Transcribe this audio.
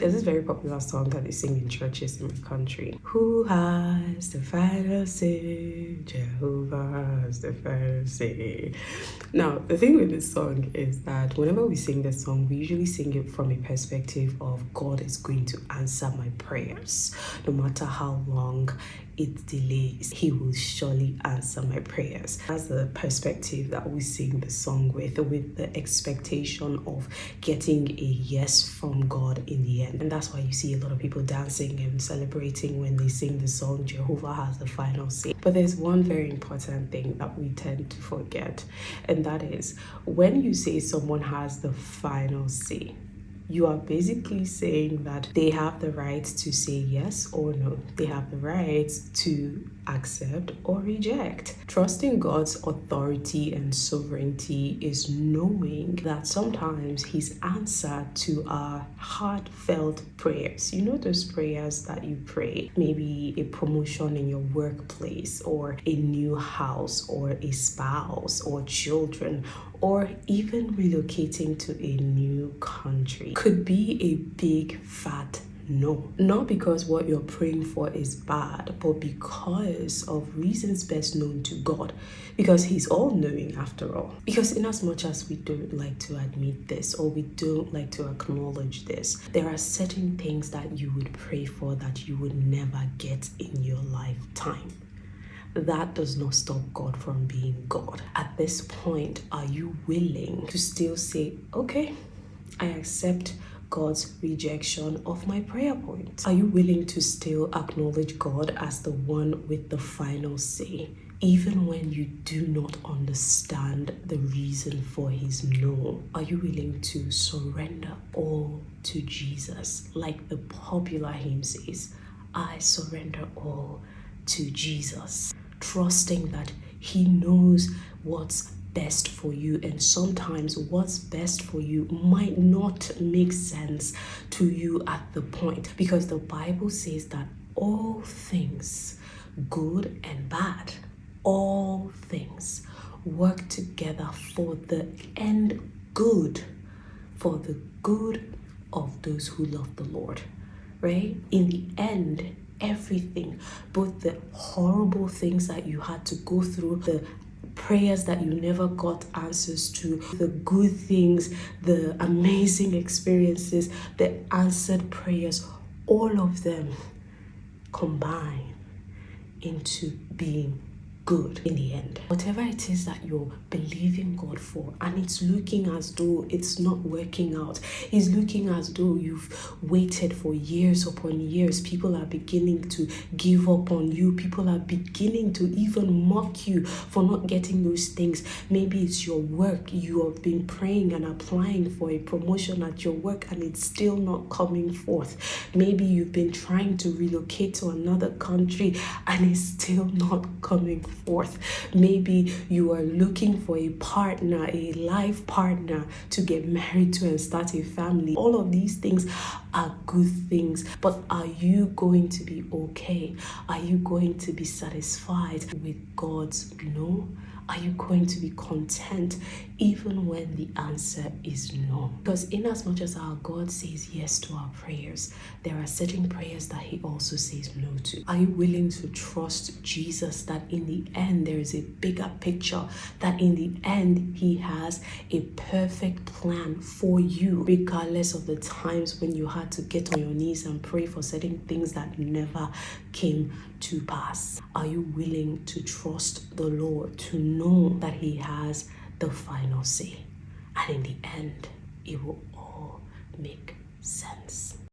There's this very popular song that they sing in churches in my country. Who has the final say? Jehovah has the final say. Now, the thing with this song is that whenever we sing this song, we usually sing it from a perspective of God is going to answer my prayers. No matter how long it delays, he will surely answer my prayers. That's the perspective that we sing the song with the expectation of getting a yes from God in the end. And that's why you see a lot of people dancing and celebrating when they sing the song Jehovah has the final say. But there's one very important thing that we tend to forget, and that is when you say someone has the final say, you are basically saying that they have the right to say yes or no. They have the right to accept or reject. Trusting God's authority and sovereignty is knowing that sometimes his answer to our heartfelt prayers, you know, those prayers that you pray, maybe a promotion in your workplace or a new house or a spouse or children, or even relocating to a new country, could be a big fat no. Not because what you're praying for is bad, but because of reasons best known to God, because he's all-knowing after all. Because in as much as we don't like to admit this, or we don't like to acknowledge this, there are certain things that you would pray for that you would never get in your lifetime. That does not stop God from being God. At this point, are you willing to still say, okay, I accept God's rejection of my prayer point? Are you willing to still acknowledge God as the one with the final say, even when you do not understand the reason for his no? Are you willing to surrender all to Jesus? Like the popular hymn says, I surrender all to Jesus. Trusting that he knows what's best for you, and sometimes what's best for you might not make sense to you at the point, because the Bible says that all things, good and bad, all things work together for the end good, for the good of those who love the Lord, right? In the end, everything, both the horrible things that you had to go through, the prayers that you never got answers to, the good things, the amazing experiences, the answered prayers, all of them combine into being good in the end. Whatever it is that you're believing God for, and it's looking as though it's not working out, it's looking as though you've waited for years upon years, people are beginning to give up on you, people are beginning to even mock you for not getting those things. Maybe it's your work, you have been praying and applying for a promotion at your work and it's still not coming forth. Maybe you've been trying to relocate to another country and it's still not coming forth. Maybe you are looking for a partner, a life partner to get married to and start a family. All of these things are good things, but are you going to be okay? Are you going to be satisfied with God's no? Are you going to be content even when the answer is no? Because in as much as our God says yes to our prayers, there are certain prayers that he also says no to. Are you willing to trust Jesus that in the end there is a bigger picture, that in the end he has a perfect plan for you, regardless of the times when you had to get on your knees and pray for certain things that never came to pass? Are you willing to trust the Lord, to know that he has the final say, and in the end it will all make sense?